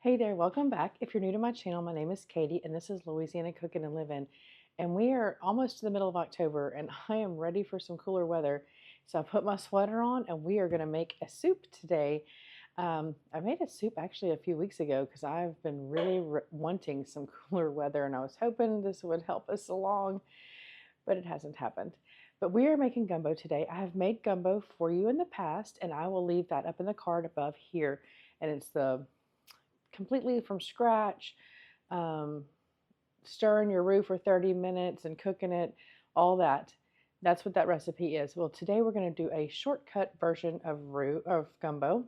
Hey there, welcome back. If you're new to my channel, my name is Katie and this is Louisiana Cooking and Living. And we are almost to the middle of October and I am ready for some cooler weather. So I put my sweater on and we are going to make a soup today. I made a soup actually a few weeks ago because I've been really wanting some cooler weather and I was hoping this would help us along, but it hasn't happened. But we are making gumbo today. I have made gumbo for you in the past and I will leave that up in the card above here. And it's the completely from scratch, um, stirring your roux for 30 minutes and cooking it, all that. That's what that recipe is. Well, today we're going to do a shortcut version of gumbo.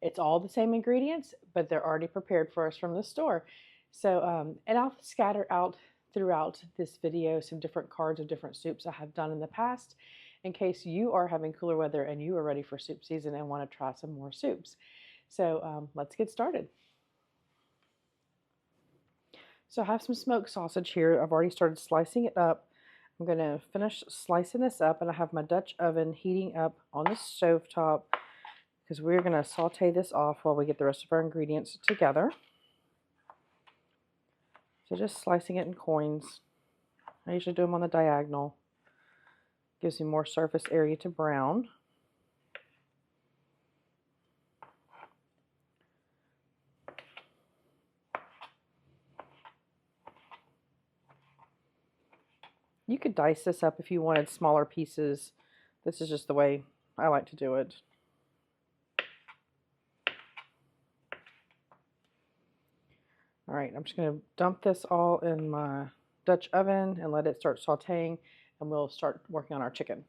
It's all the same ingredients, but they're already prepared for us from the store. So, and I'll scatter out throughout this video some different cards of different soups I have done in the past in case you are having cooler weather and you are ready for soup season and want to try some more soups. So let's get started. So I have some smoked sausage here. I've already started slicing it up. I'm going to finish slicing this up, and I have my Dutch oven heating up on the stove top because we're going to saute this off while we get the rest of our ingredients together. So just slicing it in coins. I usually do them on the diagonal. Gives me more surface area to brown. You could dice this up if you wanted smaller pieces. This is just the way I like to do it. All right, I'm just going to dump this all in my Dutch oven and let it start sauteing, and we'll start working on our chicken.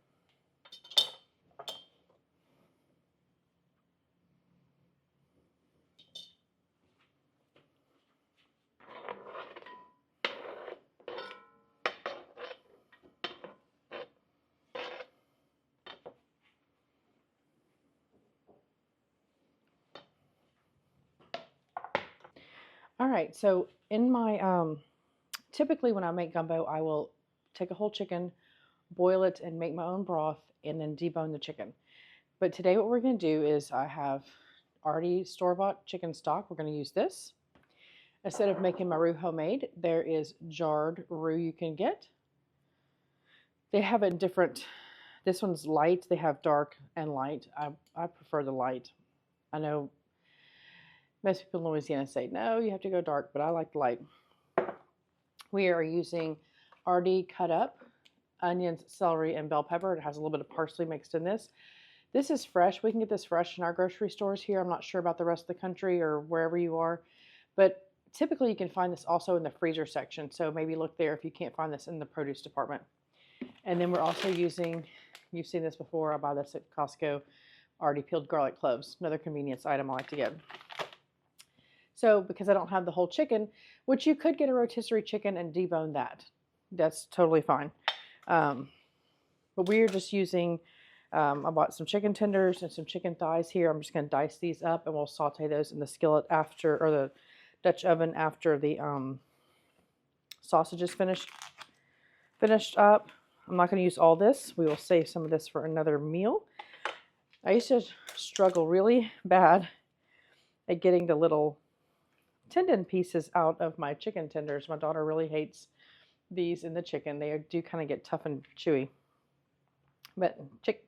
All right, so in my, typically when I make gumbo, I will take a whole chicken, boil it, and make my own broth, and then debone the chicken. But today what we're going to do is I have already store-bought chicken stock. We're going to use this. Instead of making my roux homemade, there is jarred roux you can get. They have a different, this one's light. They have dark and light. I prefer the light. I know most people in Louisiana say, no, you have to go dark, but I like the light. We are using already cut up onions, celery, and bell pepper. It has a little bit of parsley mixed in this. This is fresh. We can get this fresh in our grocery stores here. I'm not sure about the rest of the country or wherever you are, but typically you can find this also in the freezer section. So maybe look there if you can't find this in the produce department. And then we're also using, you've seen this before, I buy this at Costco, already peeled garlic cloves, another convenience item I like to get. So because I don't have the whole chicken, which you could get a rotisserie chicken and debone that. That's totally fine. But we're just using, I bought some chicken tenders and some chicken thighs here. I'm just going to dice these up and we'll saute those in the skillet after, or the Dutch oven after the sausage is finished up. I'm not going to use all this. We will save some of this for another meal. I used to struggle really bad at getting the little tendon pieces out of my chicken tenders. My daughter really hates these in the chicken. They do kind of get tough and chewy. But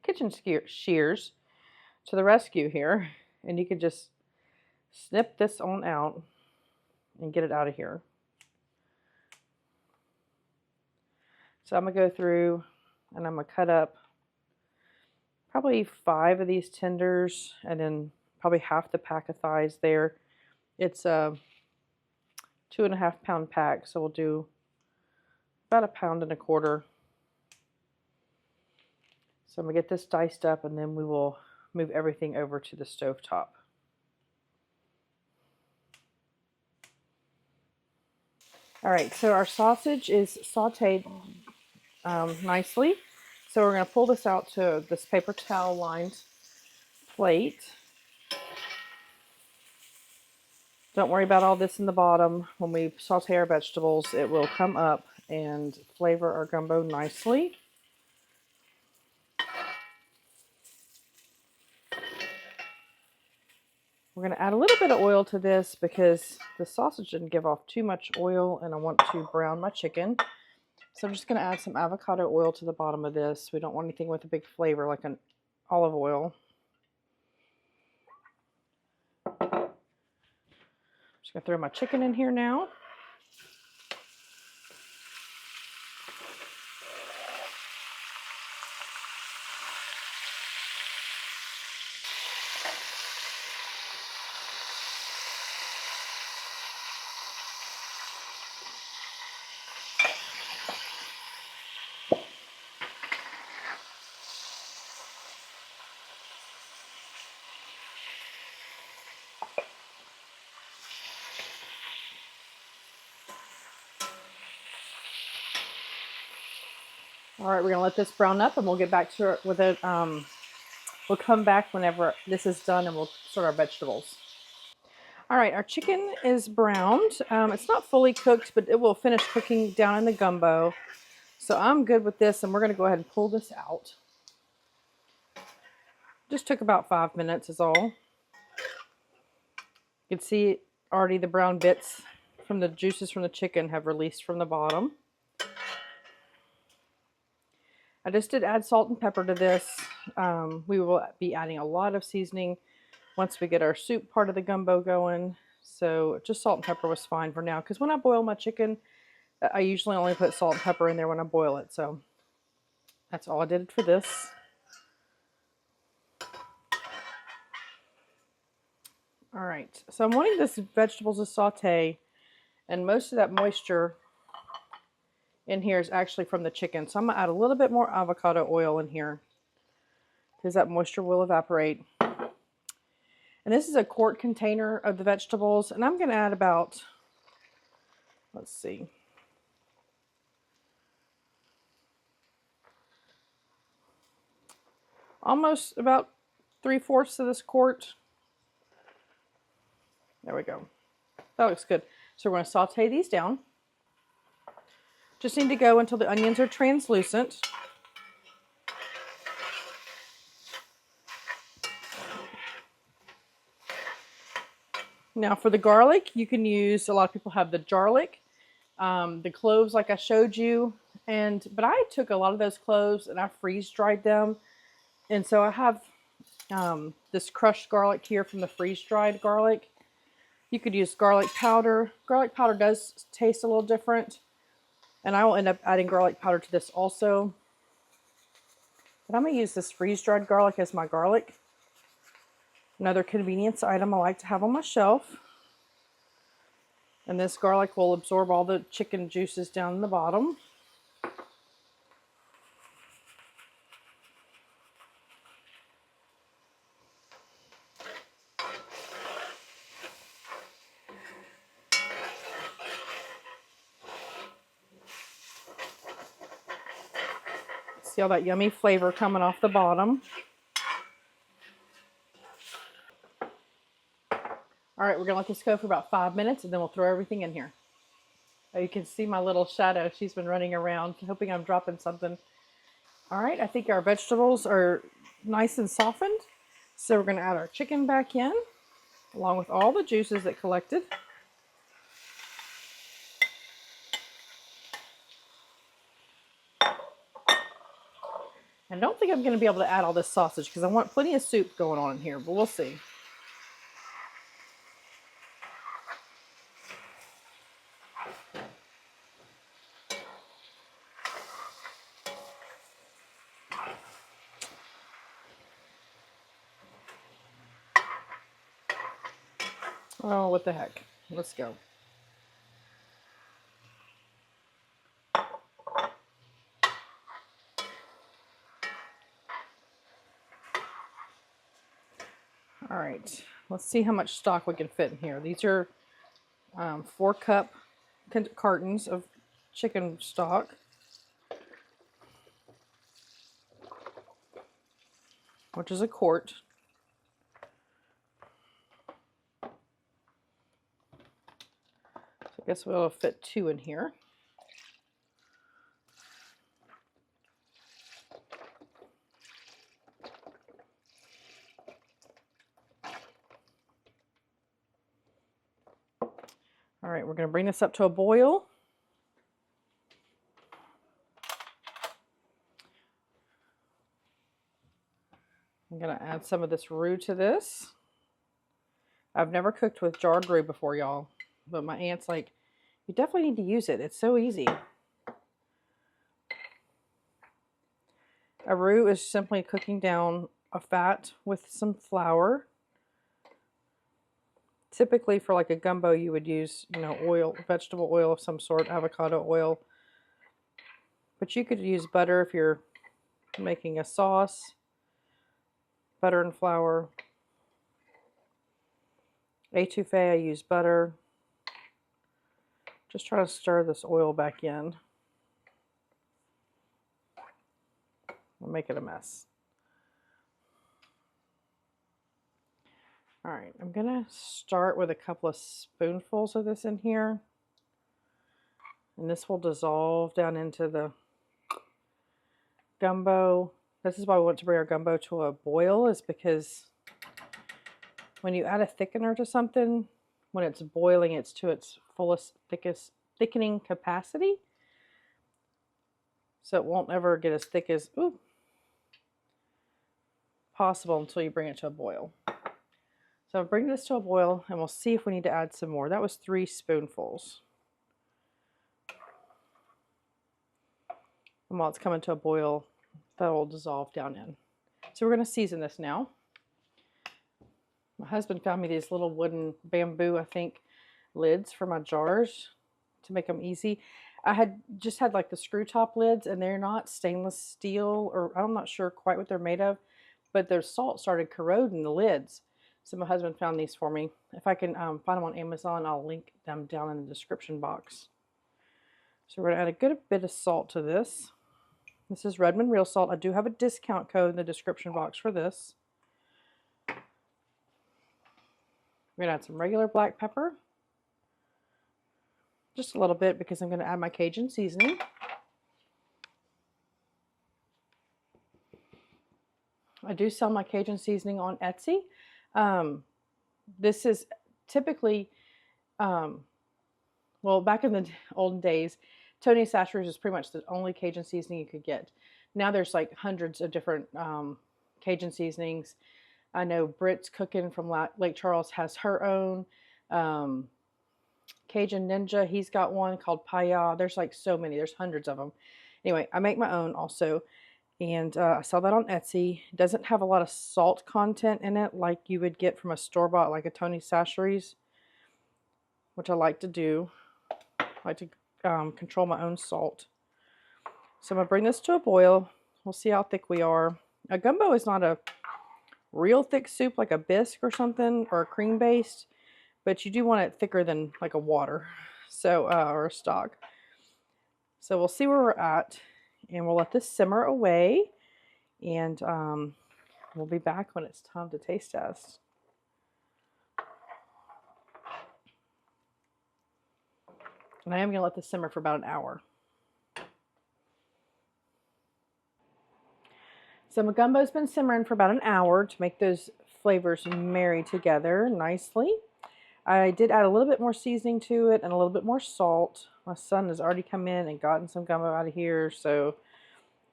kitchen shears to the rescue here. And you can just snip this on out and get it out of here. So I'm going to go through and I'm going to cut up probably 5 of these tenders and then probably half the pack of thighs there. It's a 2.5 pound pack, so we'll do about 1.25 pounds. So I'm going to get this diced up and then we will move everything over to the stove top. All right, so our sausage is sauteed nicely. So we're going to pull this out to this paper towel lined plate. Don't worry about all this in the bottom. When we saute our vegetables, it will come up and flavor our gumbo nicely. We're going to add a little bit of oil to this because the sausage didn't give off too much oil and I want to brown my chicken. So I'm just going to add some avocado oil to the bottom of this. We don't want anything with a big flavor like an olive oil. Just going to throw my chicken in here now. All right, we're going to let this brown up and we'll get back to it with it. We'll come back whenever this is done and we'll start our vegetables. All right, our chicken is browned. It's not fully cooked, but it will finish cooking down in the gumbo. So I'm good with this, and we're going to go ahead and pull this out. Just took about 5 minutes is all. You can see already the brown bits from the juices from the chicken have released from the bottom. I just did add salt and pepper to this. We will be adding a lot of seasoning once we get our soup part of the gumbo going. So just salt and pepper was fine for now, because when I boil my chicken, I usually only put salt and pepper in there when I boil it. So that's all I did for this. All right, so I'm wanting this vegetables to saute, and most of that moisture in here is actually from the chicken. So I'm gonna add a little bit more avocado oil in here because that moisture will evaporate. And this is a quart container of the vegetables, and I'm gonna add about, let's see, almost about 3/4 of this quart. There we go. That looks good. So we're going to saute these down. Just need to go until the onions are translucent. Now for the garlic, you can use, a lot of people have the garlic, the cloves like I showed you, but I took a lot of those cloves and I freeze dried them. And so I have this crushed garlic here from the freeze dried garlic. You could use garlic powder. Garlic powder does taste a little different, and I will end up adding garlic powder to this also. But I'm going to use this freeze dried garlic as my garlic. Another convenience item I like to have on my shelf. And this garlic will absorb all the chicken juices down in the bottom. See all that yummy flavor coming off the bottom. All right, we're gonna let this go for about 5 minutes and then we'll throw everything in here. You can see my little shadow. She's been running around hoping I'm dropping something. All right, I think our vegetables are nice and softened. So we're gonna add our chicken back in along with all the juices that collected. I don't think I'm going to be able to add all this sausage because I want plenty of soup going on in here, but we'll see. Oh, what the heck. Let's go. All right, let's see how much stock we can fit in here. These are 4-cup cartons of chicken stock. Which is a quart. So I guess we'll fit 2 in here. All right, we're going to bring this up to a boil. I'm going to add some of this roux to this. I've never cooked with jarred roux before, y'all, but my aunt's like, you definitely need to use it. It's so easy. A roux is simply cooking down a fat with some flour. Typically for like a gumbo, you would use, oil, vegetable oil of some sort, avocado oil. But you could use butter if you're making a sauce. Butter and flour. Etouffee, I use butter. Just try to stir this oil back in. I'll make it a mess. All right, I'm gonna start with a couple of spoonfuls of this in here. And this will dissolve down into the gumbo. This is why we want to bring our gumbo to a boil, is because when you add a thickener to something, when it's boiling, it's to its fullest, thickest thickening capacity. So it won't ever get as thick as possible until you bring it to a boil. So I'll bring this to a boil and we'll see if we need to add some more. That was 3 spoonfuls. And while it's coming to a boil, that will dissolve down in. So we're going to season this now. My husband found me these little wooden bamboo, I think, lids for my jars to make them easy. I had just had like the screw top lids, and they're not stainless steel, or I'm not sure quite what they're made of, but their salt started corroding the lids. So my husband found these for me. If I can find them on Amazon, I'll link them down in the description box. So we're going to add a good bit of salt to this. This is Redmond Real Salt. I do have a discount code in the description box for this. We're going to add some regular black pepper. Just a little bit because I'm going to add my Cajun seasoning. I do sell my Cajun seasoning on Etsy. This is typically, well, back in the olden days, Tony Chachere's is pretty much the only Cajun seasoning you could get. Now there's like hundreds of different Cajun seasonings. I know Britt's Cooking from Lake Charles has her own. Cajun Ninja, he's got one called Paya. There's like so many. There's hundreds of them. Anyway, I make my own also. And I sell that on Etsy. It doesn't have a lot of salt content in it like you would get from a store-bought, like a Tony Chachere's, which I like to do. I like to control my own salt. So I'm going to bring this to a boil. We'll see how thick we are. A gumbo is not a real thick soup like a bisque or something, or a cream-based, but you do want it thicker than like a water, so or a stock. So we'll see where we're at. And we'll let this simmer away, and we'll be back when it's time to taste test. And I am going to let this simmer for about an hour. So my gumbo's been simmering for about an hour to make those flavors marry together nicely. I did add a little bit more seasoning to it and a little bit more salt. My son has already come in and gotten some gumbo out of here, so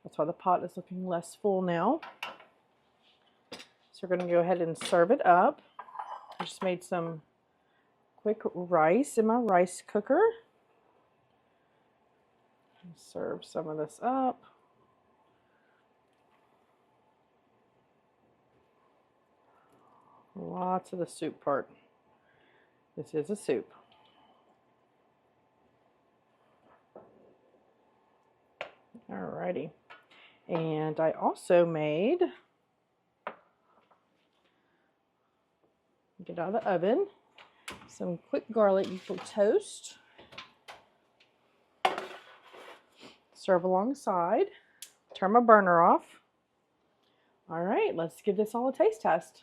that's why the pot is looking less full now. So we're going to go ahead and serve it up. I just made some quick rice in my rice cooker. Serve some of this up. Lots of the soup part. This is a soup. Alrighty. And I also made, get out of the oven, some quick garlic toast. Serve alongside. Turn my burner off. All right, let's give this all a taste test.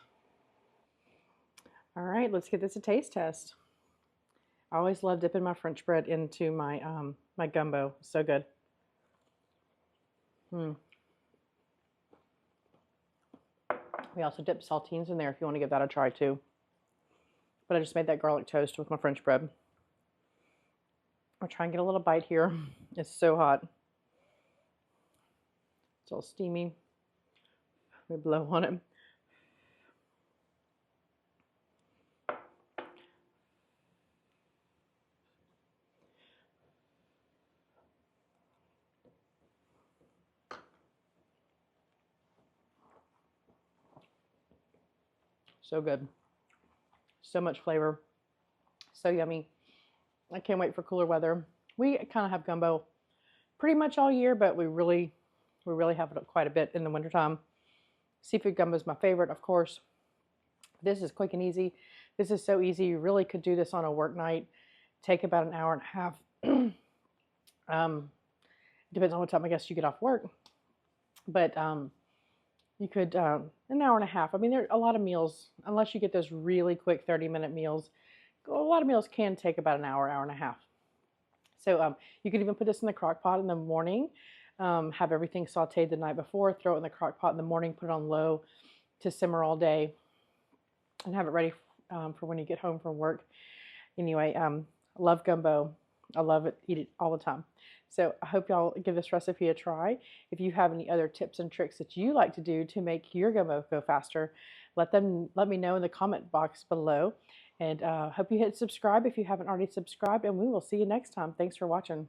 All right, let's give this a taste test. I always love dipping my French bread into my my gumbo. So good. We also dip saltines in there if you want to give that a try too. But I just made that garlic toast with my French bread. I'll try and get a little bite here. It's so hot. It's all steamy. We blow on it. So good. So much flavor. So yummy. I can't wait for cooler weather. We kind of have gumbo pretty much all year, but we really have it quite a bit in the wintertime. Seafood gumbo is my favorite, of course. This is quick and easy. This is so easy. You really could do this on a work night. Take about an hour and a half. Depends on what time I guess you get off work. But you could an hour and a half. I mean, there are a lot of meals, unless you get those really quick 30-minute meals. A lot of meals can take about an hour, hour and a half. So you could even put this in the crock pot in the morning. Have everything sauteed the night before. Throw it in the crock pot in the morning. Put it on low to simmer all day, and have it ready for when you get home from work. Anyway, I love gumbo. I love it. Eat it all the time. So I hope y'all give this recipe a try. If you have any other tips and tricks that you like to do to make your gumbo go faster, let me know in the comment box below. And hope you hit subscribe if you haven't already subscribed. And we will see you next time. Thanks for watching.